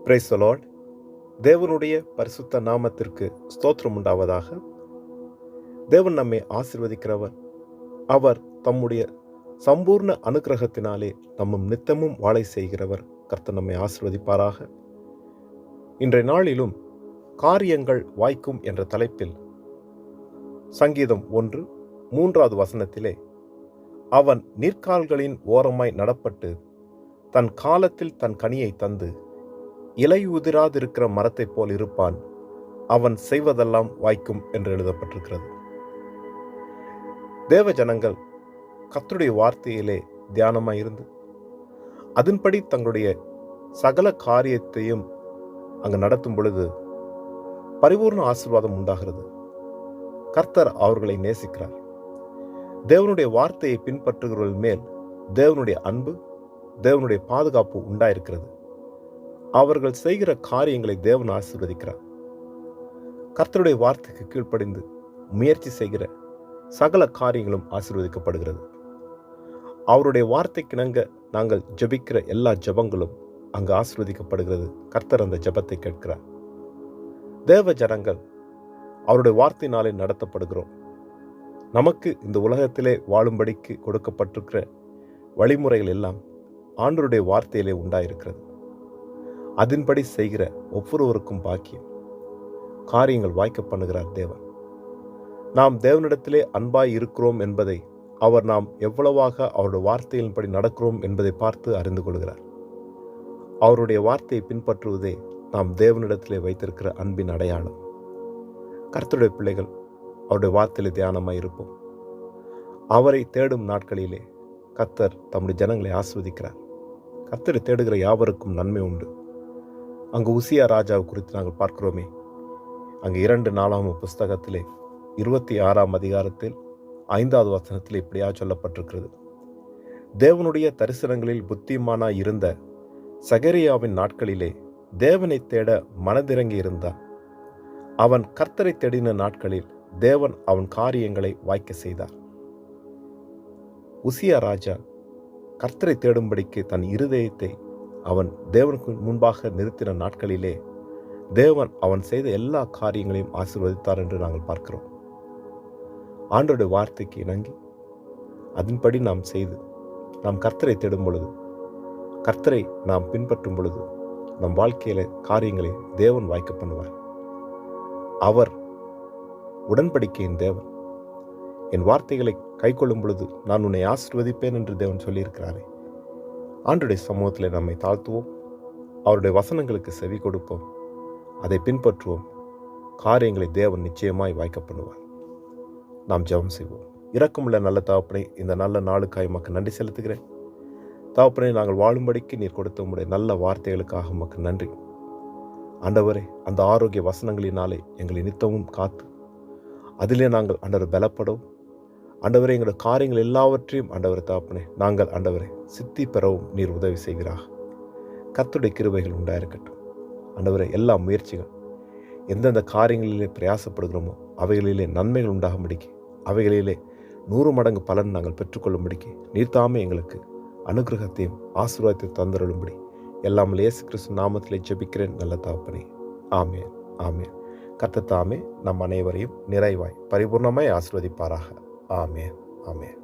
Praise the Lord. தேவனுடைய பரிசுத்த நாமத்திற்கு ஸ்தோத்திரம் உண்டாவதாக. தேவன் நம்மை ஆசீர்வதிக்கிறவர். அவர் தம்முடைய சம்பூர்ண அனுக்கிரகத்தினாலே நம்மும் நித்தமும் வாழை செய்கிறவர். கர்த்தர் நம்மை ஆசீர்வதிப்பாராக. இன்றைய நாளிலும் காரியங்கள் வாய்க்கும் என்ற தலைப்பில் சங்கீதம் 1:3 வசனத்திலே, அவன் நீர்க்கால்களின் ஓரமாய் நடப்பட்டு தன் காலத்தில் தன் கனியை தந்து இலையுதிராதிருக்கிற மரத்தைப் போல் இருப்பான், அவன் செய்வதெல்லாம் வாய்க்கும் என்று எழுதப்பட்டிருக்கிறது. தேவ ஜனங்கள் கர்த்தருடைய வார்த்தையிலே தியானமாயிருந்து அதன்படி தங்களுடைய சகல காரியத்தையும் அங்கு நடத்தும் பொழுது பரிபூர்ண ஆசீர்வாதம் உண்டாகிறது. கர்த்தர் அவர்களை நேசிக்கிறார். தேவனுடைய வார்த்தையை பின்பற்றுகிறவர்கள் மேல் தேவனுடைய அன்பு, தேவனுடைய பாதுகாப்பு உண்டாயிருக்கிறது. அவர்கள் செய்கிற காரியங்களை தேவன் ஆசீர்வதிக்கிறார். கர்த்தருடைய வார்த்தைக்கு கீழ்ப்படிந்து முயற்சி செய்கிற சகல காரியங்களும் ஆசீர்வதிக்கப்படுகிறது. அவருடைய வார்த்தைக்கிணங்க நாங்கள் ஜெபிக்கிற எல்லா ஜெபங்களும் அங்கு ஆசீர்வதிக்கப்படுகிறது. கர்த்தர் அந்த ஜெபத்தை கேட்கிறார். தேவ ஜனங்கள் அவருடைய வார்த்தையினாலே நடத்தப்படுகிறோம். நமக்கு இந்த உலகத்திலே வாழும்படிக்கு கொடுக்கப்பட்டிருக்கிற வழிமுறைகள் எல்லாம் ஆண்டவருடைய வார்த்தையிலே உண்டாயிருக்கிறது. அதன்படி செய்கிற ஒவ்வொருவருக்கும் பாக்கியம். காரியங்கள் வாய்க்க பண்ணுகிறார் தேவன். நாம் தேவனிடத்திலே அன்பாய் இருக்கிறோம் என்பதை அவர் நாம் எவ்வளவாக அவருடைய வார்த்தையின்படி நடக்கிறோம் என்பதை பார்த்து அறிந்து கொள்கிறார். அவருடைய வார்த்தையை பின்பற்றுவதே நாம் தேவனிடத்திலே வைத்திருக்கிற அன்பின் அடையாளம். கர்த்தருடைய பிள்ளைகள் அவருடைய வார்த்தையிலே தியானமாய் இருப்போம். அவரை தேடும் நாட்களிலே கர்த்தர் தம்முடைய ஜனங்களை ஆசீர்வதிக்கிறார். கர்த்தரை தேடுகிற யாவருக்கும் நன்மை உண்டு. அங்கு உசியா ராஜாவை குறித்து நாங்கள் பார்க்கிறோமே. அங்கு 2 நாளாகம புஸ்தகத்திலே 26 அதிகாரத்தில் 5வது வசனத்தில் இப்படியா சொல்லப்பட்டிருக்கிறது. தேவனுடைய தரிசனங்களில் புத்திமானாய் இருந்த சகரியாவின் நாட்களிலே தேவனை தேட மனதிறங்கி இருந்தான். அவன் கர்த்தரை தேடின நாட்களில் தேவன் அவன் காரியங்களை வாய்க்க செய்தார். உசியா ராஜா கர்த்தரை தேடும்படிக்கு தன் இருதயத்தை அவன் தேவனுக்கு முன்பாக நிறுத்தின நாட்களிலே தேவன் அவன் செய்த எல்லா காரியங்களையும் ஆசீர்வதித்தார் என்று நாங்கள் பார்க்கிறோம். ஆண்டவருடைய வார்த்தைக்கு இணங்கி அதன்படி நாம் செய்து நாம் கர்த்தரை தேடும் பொழுது, கர்த்தரை நாம் பின்பற்றும் பொழுது நம் வாழ்க்கையில காரியங்களை தேவன் வாய்க்க பண்ணுவார். அவர் உடன்படிக்கையின் தேவன். என் வார்த்தைகளை கைக்கொள்ளும் பொழுது நான் உன்னை ஆசீர்வதிப்பேன் என்று தேவன் சொல்லியிருக்கிறாரே. ஆண்டவருடைய சமூகத்தில் நம்மை தாழ்த்துவோம். அவருடைய வசனங்களுக்கு செவி கொடுப்போம். அதை பின்பற்றுவோம். காரியங்களை தேவன் நிச்சயமாய் வாய்க்க பண்ணுவார். நாம் ஜெபம் செய்வோம். இரக்கமுள்ள நல்ல தகப்பனே, இந்த நல்ல நாளுக்காய் உமக்கு நன்றி செலுத்துகிறேன். தகப்பனே, நாங்கள் வாழும்படிக்கு நீர் கொடுத்த உம்முடைய நல்ல வார்த்தைகளுக்காக உமக்கு நன்றி. ஆண்டவரே, அந்த ஆரோக்கிய வசனங்களினாலே எங்களை நித்தமும் காத்து அதிலே நாங்கள் ஆண்டவர் பலப்படவும், ஆண்டவரே எங்களுடைய காரியங்கள் எல்லாவற்றையும் ஆண்டவரை தகப்பனே நாங்கள் ஆண்டவரை சித்தி பெறவும் நீர் உதவி செய்கிறார். கர்த்தருடைய கிருபைகள் உண்டாயிருக்கட்டும். ஆண்டவரே, எல்லா முயற்சிகள் எந்தெந்த காரியங்களிலே பிரயாசப்படுகிறோமோ அவைகளிலே நன்மைகள் உண்டாகும்படிக்கு, அவைகளிலே 100 மடங்கு பலன் நாங்கள் பெற்றுக்கொள்ளும்படிக்கு நீர் தாமே எங்களுக்கு அனுகிரகத்தையும் ஆசீர்வாதத்தையும் தந்தருளும்படி எல்லாம் இயேசு கிறிஸ்து நாமத்திலே ஜெபிக்கிறேன் நல்ல தகப்பனே. ஆமென், ஆமென். கர்த்தர் தாமே நம் அனைவரையும் நிறைவாய் பரிபூர்ணமாய் ஆசீர்வதிப்பாராக. ஆமென், ஆமென்.